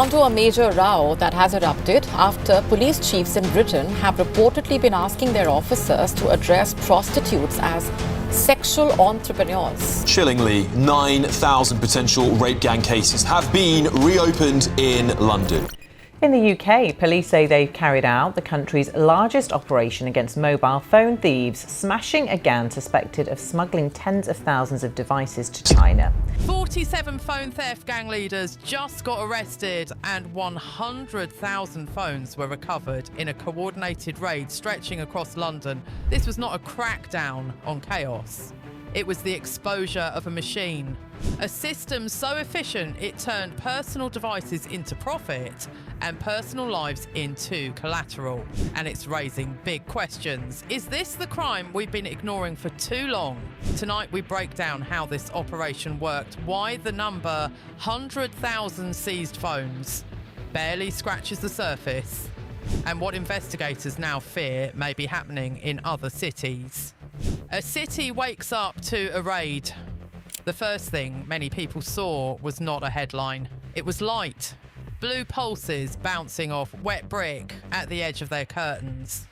Onto a major row that has erupted after police chiefs in Britain have reportedly been asking their officers to address prostitutes as sexual entrepreneurs. Chillingly, 9,000 potential rape gang cases have been reopened in London. In the UK, police say they've carried out the country's largest operation against mobile phone thieves, smashing a gang suspected of smuggling tens of thousands of devices to China. 47 phone theft gang leaders just got arrested and 100,000 phones were recovered in a coordinated raid stretching across London. This was not a crackdown on chaos. It was the exposure of a machine. A system so efficient it turned personal devices into profit and personal lives into collateral. And it's raising big questions. Is this the crime we've been ignoring for too long? Tonight we break down how this operation worked, why the number 100,000 seized phones barely scratches the surface, and what investigators now fear may be happening in other cities. A city wakes up to a raid. The first thing many people saw was not a headline. It was light. Blue pulses bouncing off wet brick at the edge of their curtains.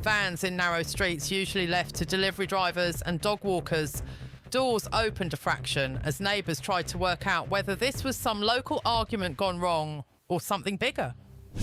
Vans in narrow streets usually left to delivery drivers and dog walkers. Doors opened a fraction as neighbours tried to work out whether this was some local argument gone wrong or something bigger.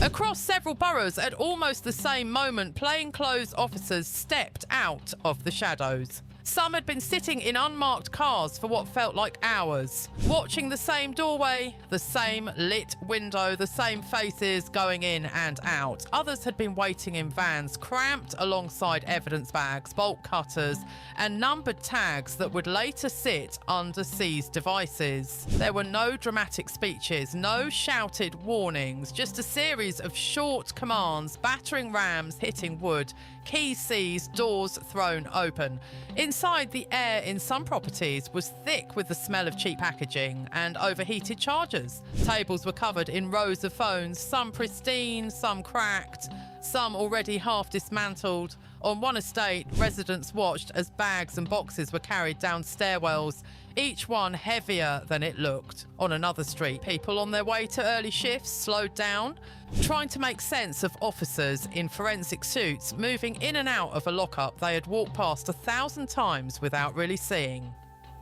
Across several boroughs at almost the same moment, plainclothes officers stepped out of the shadows. Some had been sitting in unmarked cars for what felt like hours, watching the same doorway, the same lit window, the same faces going in and out. Others had been waiting in vans, cramped alongside evidence bags, bolt cutters, and numbered tags that would later sit under seized devices. There were no dramatic speeches, no shouted warnings, just a series of short commands, battering rams hitting wood, keys seized, doors thrown open. Inside, the air in some properties was thick with the smell of cheap packaging and overheated chargers. Tables were covered in rows of phones, some pristine, some cracked, some already half dismantled. On one estate, residents watched as bags and boxes were carried down stairwells, each one heavier than it looked. On another street, people on their way to early shifts slowed down, trying to make sense of officers in forensic suits moving in and out of a lockup they had walked past 1,000 times without really seeing.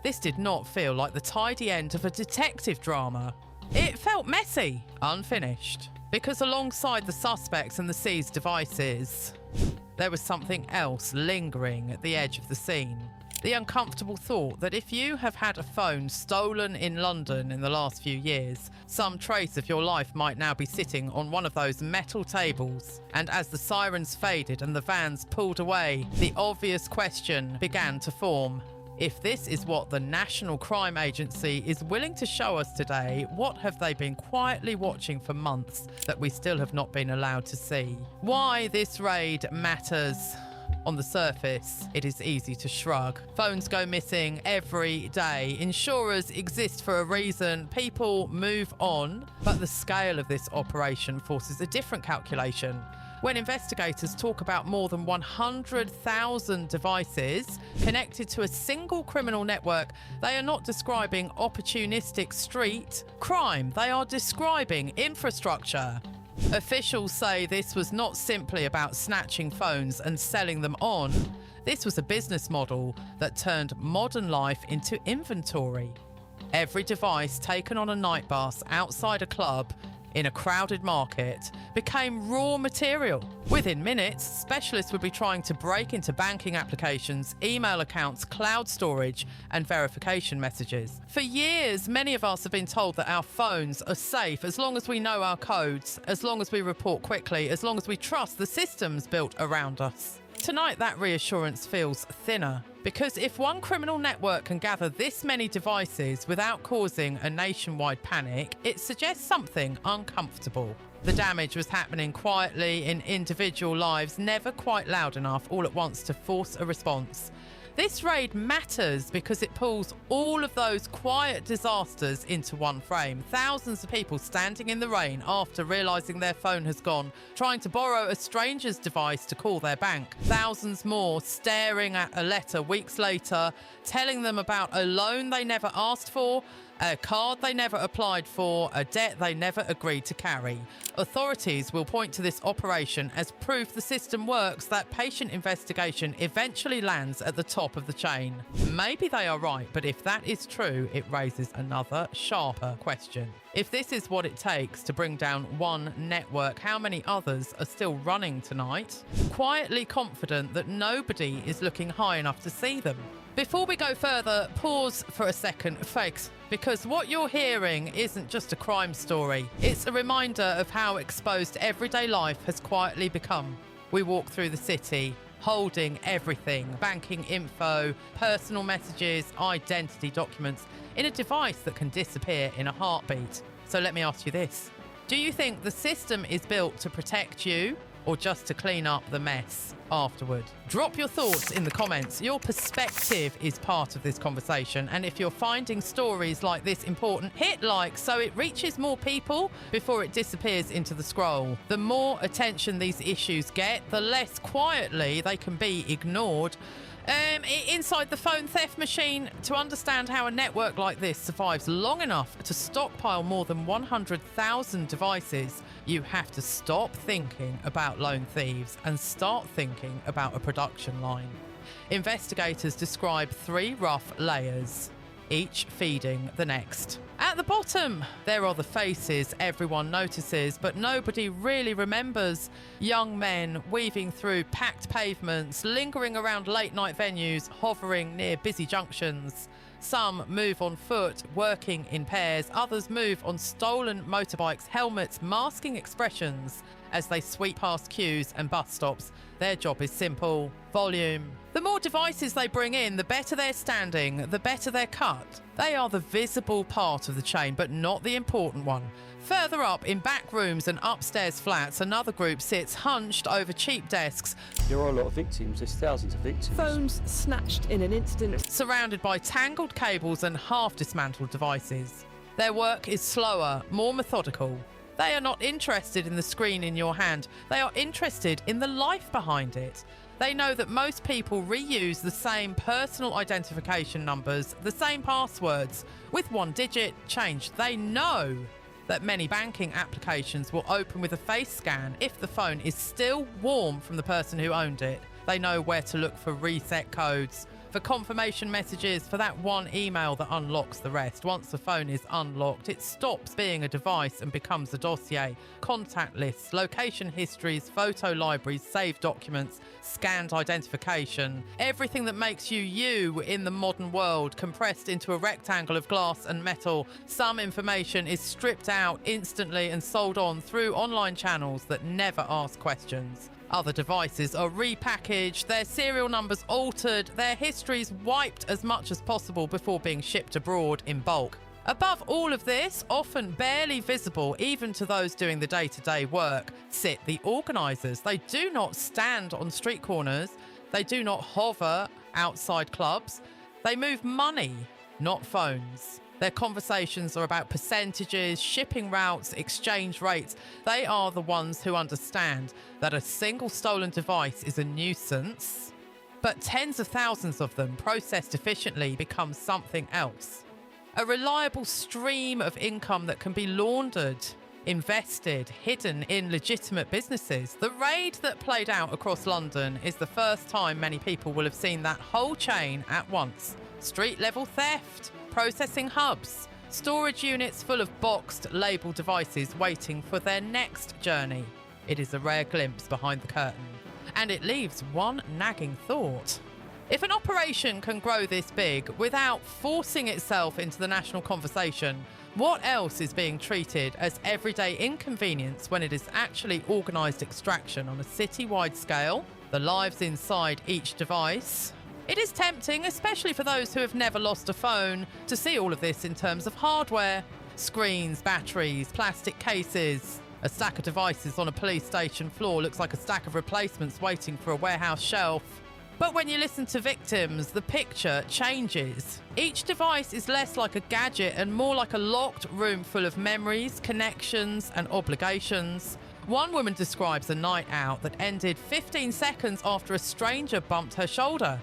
This did not feel like the tidy end of a detective drama. It felt messy, unfinished, because alongside the suspects and the seized devices, there was something else lingering at the edge of the scene. The uncomfortable thought that if you have had a phone stolen in London in the last few years, some trace of your life might now be sitting on one of those metal tables. And as the sirens faded and the vans pulled away, the obvious question began to form. If this is what the National Crime Agency is willing to show us today, what have they been quietly watching for months that we still have not been allowed to see? Why this raid matters. On the surface, it is easy to shrug. Phones go missing every day. Insurers exist for a reason. People move on. But the scale of this operation forces a different calculation. When investigators talk about more than 100,000 devices connected to a single criminal network, they are not describing opportunistic street crime. They are describing infrastructure. Officials say this was not simply about snatching phones and selling them on. This was a business model that turned modern life into inventory. Every device taken on a night bus outside a club in a crowded market became raw material. Within minutes, specialists would be trying to break into banking applications, email accounts, cloud storage, and verification messages. For years, many of us have been told that our phones are safe as long as we know our codes, as long as we report quickly, as long as we trust the systems built around us. Tonight, that reassurance feels thinner, because if one criminal network can gather this many devices without causing a nationwide panic, it suggests something uncomfortable. The damage was happening quietly in individual lives, never quite loud enough all at once to force a response. This raid matters because it pulls all of those quiet disasters into one frame. Thousands of people standing in the rain after realising their phone has gone, trying to borrow a stranger's device to call their bank. Thousands more staring at a letter weeks later, telling them about a loan they never asked for, A card they never applied for, a debt they never agreed to carry. Authorities will point to this operation as proof the system works. That patient investigation eventually lands at the top of the chain. Maybe they are right, but if that is true, it raises another sharper question. If this is what it takes to bring down one network, how many others are still running tonight, quietly confident that nobody is looking high enough to see them? Before we go further, pause for a second, folks, because what you're hearing isn't just a crime story. It's a reminder of how exposed everyday life has quietly become. We walk through the city, holding everything, banking info, personal messages, identity documents, in a device that can disappear in a heartbeat. So let me ask you this. Do you think the system is built to protect you or just to clean up the mess afterward? Drop your thoughts in the comments. Your perspective is part of this conversation. And if you're finding stories like this important, hit like so it reaches more people before it disappears into the scroll. The more attention these issues get, the less quietly they can be ignored. Inside the phone theft machine, to understand how a network like this survives long enough to stockpile more than 100,000 devices, you have to stop thinking about lone thieves and start thinking about a production line. Investigators describe 3 rough layers, each feeding the next. At the bottom, there are the faces everyone notices, but nobody really remembers. Young men weaving through packed pavements, lingering around late-night venues, hovering near busy junctions. Some move on foot, working in pairs. Others move on stolen motorbikes, helmets, masking expressions as they sweep past queues and bus stops. Their job is simple: volume. The more devices they bring in, the better they're standing, the better they're cut. They are the visible part of the chain, but not the important one. Further up, in back rooms and upstairs flats, another group sits hunched over cheap desks. There are a lot of victims, there's thousands of victims. Phones snatched in an instant. Surrounded by tangled cables and half-dismantled devices. Their work is slower, more methodical. They are not interested in the screen in your hand. They are interested in the life behind it. They know that most people reuse the same personal identification numbers, the same passwords, with one digit changed. They know that many banking applications will open with a face scan if the phone is still warm from the person who owned it. They know where to look for reset codes, for confirmation messages, for that one email that unlocks the rest. Once the phone is unlocked, it stops being a device and becomes a dossier. Contact lists, location histories, photo libraries, saved documents, scanned identification. Everything that makes you you in the modern world compressed into a rectangle of glass and metal. Some information is stripped out instantly and sold on through online channels that never ask questions. Other devices are repackaged, their serial numbers altered, their histories wiped as much as possible before being shipped abroad in bulk. Above all of this, often barely visible even to those doing the day-to-day work, sit the organisers. They do not stand on street corners. They do not hover outside clubs. They move money, not phones. Their conversations are about percentages, shipping routes, exchange rates. They are the ones who understand that a single stolen device is a nuisance, but tens of thousands of them processed efficiently become something else. A reliable stream of income that can be laundered, invested, hidden in legitimate businesses. The raid that played out across London is the first time many people will have seen that whole chain at once. Street-level theft, processing hubs, storage units full of boxed, labelled devices waiting for their next journey. It is a rare glimpse behind the curtain. And it leaves one nagging thought. If an operation can grow this big without forcing itself into the national conversation, what else is being treated as everyday inconvenience when it is actually organised extraction on a city-wide scale? The lives inside each device. It is tempting, especially for those who have never lost a phone, to see all of this in terms of hardware. Screens, batteries, plastic cases. A stack of devices on a police station floor looks like a stack of replacements waiting for a warehouse shelf. But when you listen to victims, the picture changes. Each device is less like a gadget and more like a locked room full of memories, connections, and obligations. One woman describes a night out that ended 15 seconds after a stranger bumped her shoulder.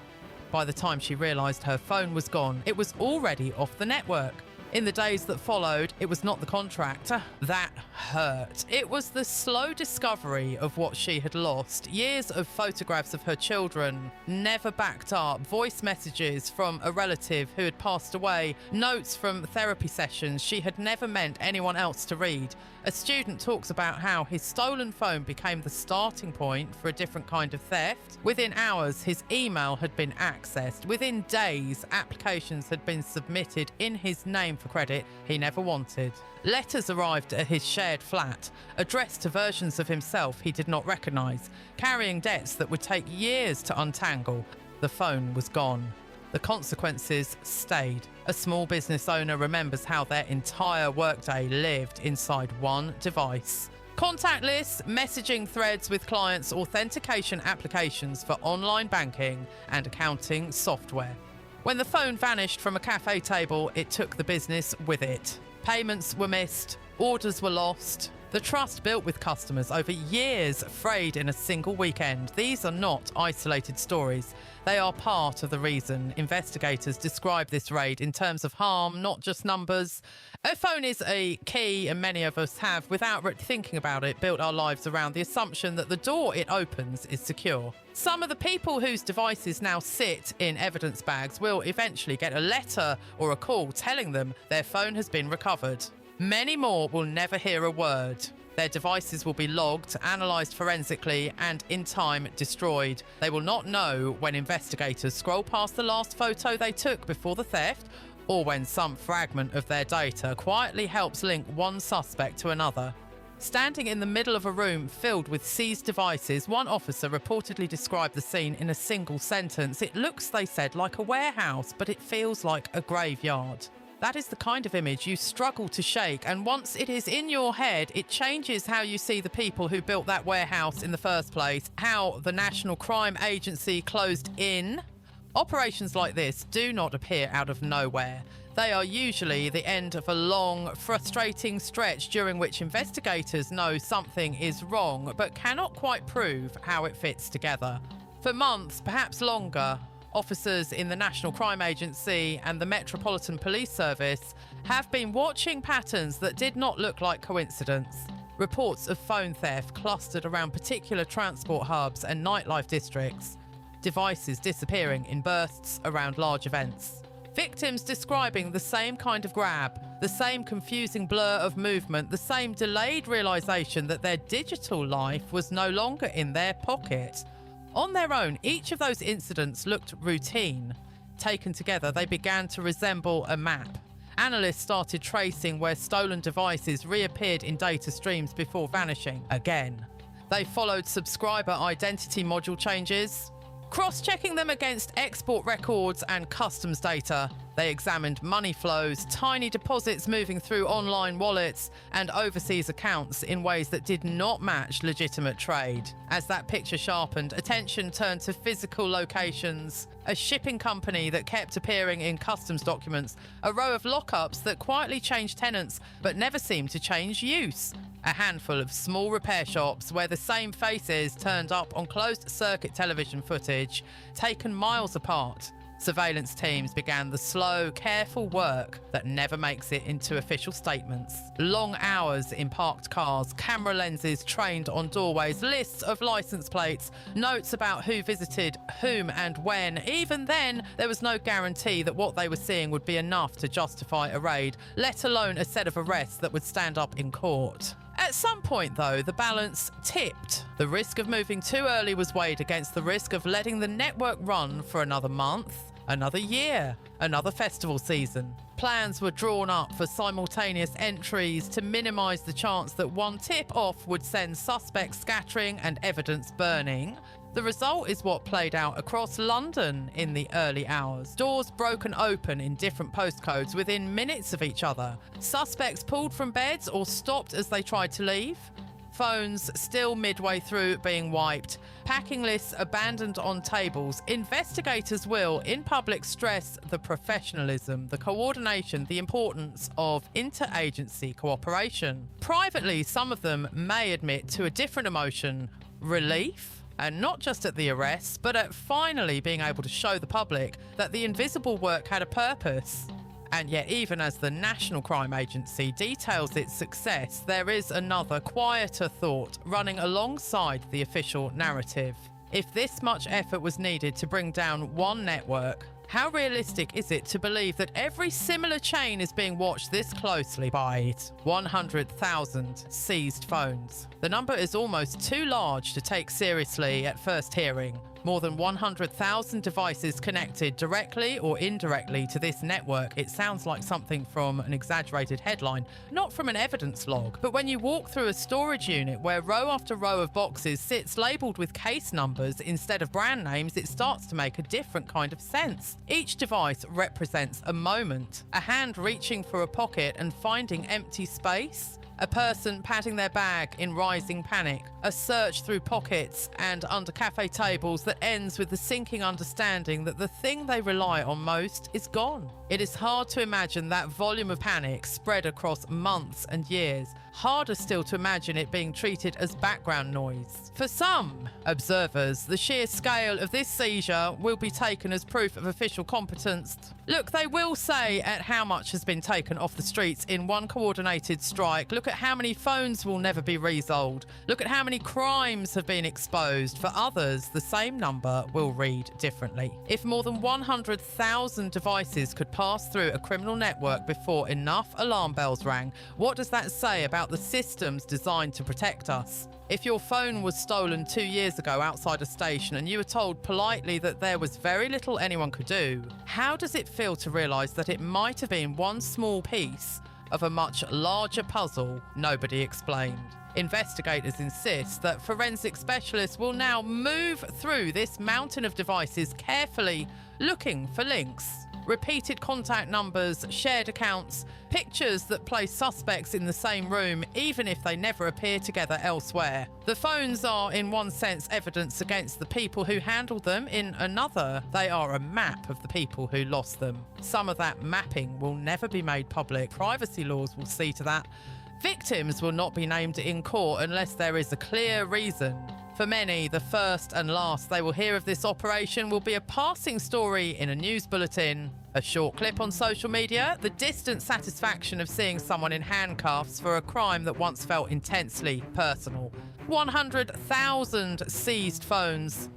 By the time she realised her phone was gone, it was already off the network. In the days that followed, it was not the contractor that hurt. It was the slow discovery of what she had lost. Years of photographs of her children, never backed up, voice messages from a relative who had passed away, notes from therapy sessions she had never meant anyone else to read. A student talks about how his stolen phone became the starting point for a different kind of theft. Within hours, his email had been accessed. Within days, applications had been submitted in his name for credit he never wanted. Letters arrived at his shared flat, addressed to versions of himself he did not recognise, carrying debts that would take years to untangle. The phone was gone. The consequences stayed. A small business owner remembers how their entire workday lived inside one device. Contact lists, messaging threads with clients, authentication applications for online banking and accounting software. When the phone vanished from a cafe table, it took the business with it. Payments were missed, orders were lost. The trust built with customers over years frayed in a single weekend. These are not isolated stories. They are part of the reason investigators describe this raid in terms of harm, not just numbers. A phone is a key, and many of us have, without thinking about it, built our lives around the assumption that the door it opens is secure. Some of the people whose devices now sit in evidence bags will eventually get a letter or a call telling them their phone has been recovered. Many more will never hear a word. Their devices will be logged, analysed forensically, and in time destroyed. They will not know when investigators scroll past the last photo they took before the theft, or when some fragment of their data quietly helps link one suspect to another. Standing in the middle of a room filled with seized devices, one officer reportedly described the scene in a single sentence. "It looks," they said, "like a warehouse, but it feels like a graveyard." That is the kind of image you struggle to shake, and once it is in your head, it changes how you see the people who built that warehouse in the first place, how the National Crime Agency closed in. Operations like this do not appear out of nowhere. They are usually the end of a long, frustrating stretch during which investigators know something is wrong, but cannot quite prove how it fits together. For months, perhaps longer, officers in the National Crime Agency and the Metropolitan Police Service have been watching patterns that did not look like coincidence. Reports of phone theft clustered around particular transport hubs and nightlife districts. Devices disappearing in bursts around large events. Victims describing the same kind of grab, the same confusing blur of movement, the same delayed realisation that their digital life was no longer in their pocket. On their own, each of those incidents looked routine. Taken together, they began to resemble a map. Analysts started tracing where stolen devices reappeared in data streams before vanishing again. They followed subscriber identity module changes, cross-checking them against export records and customs data. They examined money flows, tiny deposits moving through online wallets, and overseas accounts in ways that did not match legitimate trade. As that picture sharpened, attention turned to physical locations. A shipping company that kept appearing in customs documents, a row of lockups that quietly changed tenants but never seemed to change use. A handful of small repair shops where the same faces turned up on closed-circuit television footage, taken miles apart. Surveillance teams began the slow, careful work that never makes it into official statements. Long hours in parked cars, camera lenses trained on doorways, lists of license plates, notes about who visited whom and when. Even then, there was no guarantee that what they were seeing would be enough to justify a raid, let alone a set of arrests that would stand up in court. At some point, though, the balance tipped. The risk of moving too early was weighed against the risk of letting the network run for another month, another year, another festival season. Plans were drawn up for simultaneous entries to minimise the chance that one tip-off would send suspects scattering and evidence burning. The result is what played out across London in the early hours. Doors broken open in different postcodes within minutes of each other. Suspects pulled from beds or stopped as they tried to leave. Phones still midway through being wiped. Packing lists abandoned on tables. Investigators will, in public, stress the professionalism, the coordination, the importance of interagency cooperation. Privately, some of them may admit to a different emotion: relief. And not just at the arrests, but at finally being able to show the public that the invisible work had a purpose. And yet, even as the National Crime Agency details its success, there is another, quieter thought running alongside the official narrative. If this much effort was needed to bring down one network, how realistic is it to believe that every similar chain is being watched this closely by it? 100,000 seized phones. The number is almost too large to take seriously at first hearing. More than 100,000 devices connected directly or indirectly to this network. It sounds like something from an exaggerated headline, not from an evidence log. But when you walk through a storage unit where row after row of boxes sits labelled with case numbers instead of brand names, it starts to make a different kind of sense. Each device represents a moment, a hand reaching for a pocket and finding empty space, a person patting their bag in rising panic, a search through pockets and under cafe tables that ends with the sinking understanding that the thing they rely on most is gone. It is hard to imagine that volume of panic spread across months and years. Harder still to imagine it being treated as background noise. For some observers, the sheer scale of this seizure will be taken as proof of official competence. Look, they will say at how much has been taken off the streets in one coordinated strike. Look at how many phones will never be resold. Look at how many crimes have been exposed. For others, the same number will read differently. If more than 100,000 devices could pass through a criminal network before enough alarm bells rang, what does that say about the systems designed to protect us? If your phone was stolen 2 years ago outside a station and you were told politely that there was very little anyone could do, how does it feel to realise that it might have been one small piece of a much larger puzzle nobody explained? Investigators insist that forensic specialists will now move through this mountain of devices carefully, looking for links, repeated contact numbers, shared accounts, pictures that place suspects in the same room even if they never appear together elsewhere. The phones are in one sense evidence against the people who handled them, in another they are a map of the people who lost them. Some of that mapping will never be made public. Privacy laws will see to that. Victims will not be named in court unless there is a clear reason. For many, the first and last they will hear of this operation will be a passing story in a news bulletin, a short clip on social media, the distant satisfaction of seeing someone in handcuffs for a crime that once felt intensely personal. 100,000 seized phones.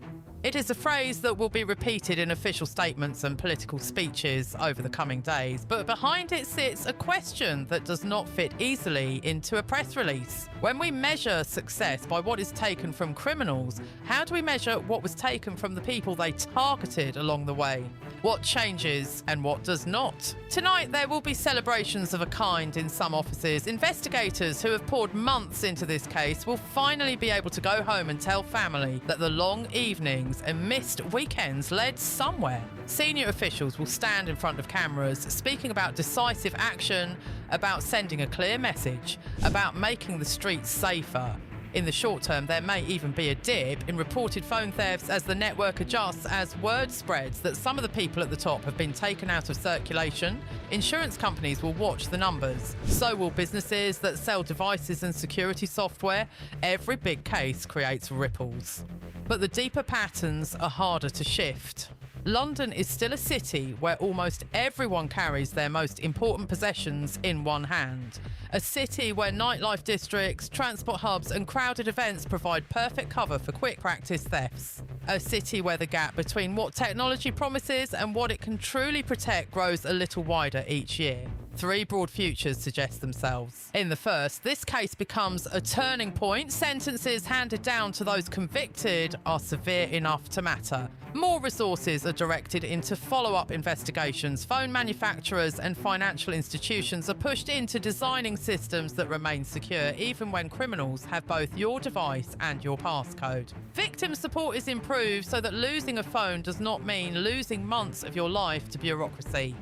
It is a phrase that will be repeated in official statements and political speeches over the coming days, but behind it sits a question that does not fit easily into a press release. When we measure success by what is taken from criminals, how do we measure what was taken from the people they targeted along the way? What changes and what does not? Tonight there will be celebrations of a kind in some offices. Investigators who have poured months into this case will finally be able to go home and tell family that the long evenings and missed weekends led somewhere. Senior officials will stand in front of cameras speaking about decisive action, about sending a clear message, about making the streets safer. In the short term, there may even be a dip in reported phone thefts as the network adjusts, as word spreads that some of the people at the top have been taken out of circulation. Insurance companies will watch the numbers. So will businesses that sell devices and security software. Every big case creates ripples. But the deeper patterns are harder to shift. London is still a city where almost everyone carries their most important possessions in one hand. A city where nightlife districts, transport hubs and crowded events provide perfect cover for quick practice thefts. A city where the gap between what technology promises and what it can truly protect grows a little wider each year. 3 broad futures suggest themselves. In the first, this case becomes a turning point. Sentences handed down to those convicted are severe enough to matter. More resources are directed into follow-up investigations. Phone manufacturers and financial institutions are pushed into designing systems that remain secure even when criminals have both your device and your passcode. Victim support is improved so that losing a phone does not mean losing months of your life to bureaucracy.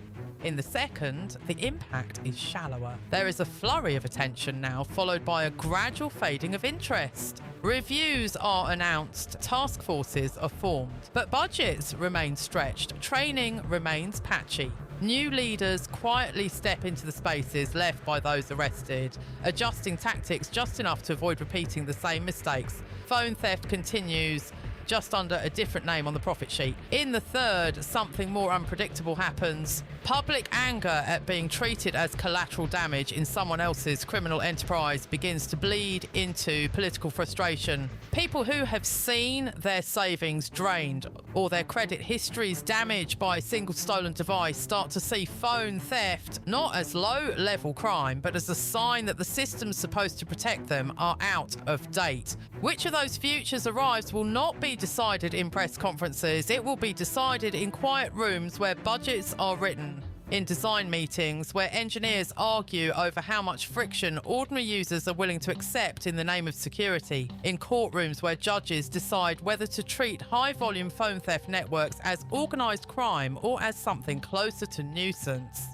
In the second, the impact is shallower. There is a flurry of attention now, followed by a gradual fading of interest. Reviews are announced, task forces are formed, but budgets remain stretched, training remains patchy. New leaders quietly step into the spaces left by those arrested, adjusting tactics just enough to avoid repeating the same mistakes. Phone theft continues, just under a different name on the profit sheet. In the third, something more unpredictable happens. Public anger at being treated as collateral damage in someone else's criminal enterprise begins to bleed into political frustration. People who have seen their savings drained or their credit histories damaged by a single stolen device start to see phone theft not as low-level crime, but as a sign that the systems supposed to protect them are out of date. Which of those futures arrives will not be decided in press conferences. It will be decided in quiet rooms where budgets are written, in design meetings where engineers argue over how much friction ordinary users are willing to accept in the name of security, in courtrooms where judges decide whether to treat high-volume phone theft networks as organised crime or as something closer to nuisance.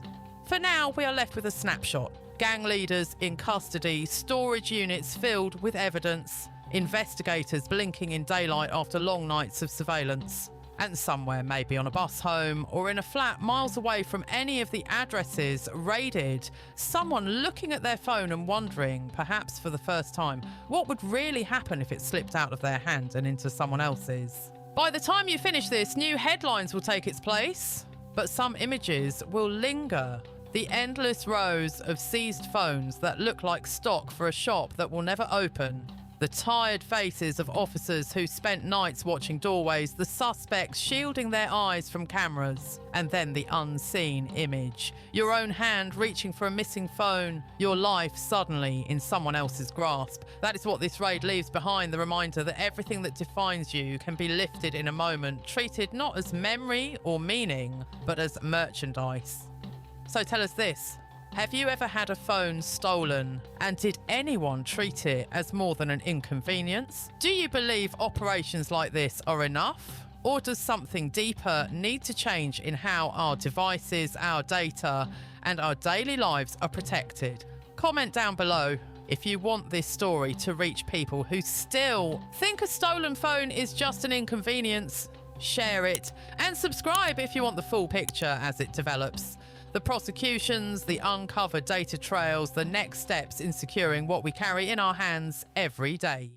For now, we are left with a snapshot. Gang leaders in custody, storage units filled with evidence, investigators blinking in daylight after long nights of surveillance. And somewhere, maybe on a bus home or in a flat miles away from any of the addresses raided, someone looking at their phone and wondering, perhaps for the first time, what would really happen if it slipped out of their hand and into someone else's. By the time you finish this, new headlines will take its place, but some images will linger. The endless rows of seized phones that look like stock for a shop that will never open. The tired faces of officers who spent nights watching doorways, the suspects shielding their eyes from cameras, and then the unseen image. Your own hand reaching for a missing phone, your life suddenly in someone else's grasp. That is what this raid leaves behind, the reminder that everything that defines you can be lifted in a moment, treated not as memory or meaning, but as merchandise. So tell us this. Have you ever had a phone stolen, and did anyone treat it as more than an inconvenience? Do you believe operations like this are enough? Or does something deeper need to change in how our devices, our data, and our daily lives are protected? Comment down below if you want this story to reach people who still think a stolen phone is just an inconvenience. Share it, and subscribe if you want the full picture as it develops. The prosecutions, the uncovered data trails, the next steps in securing what we carry in our hands every day.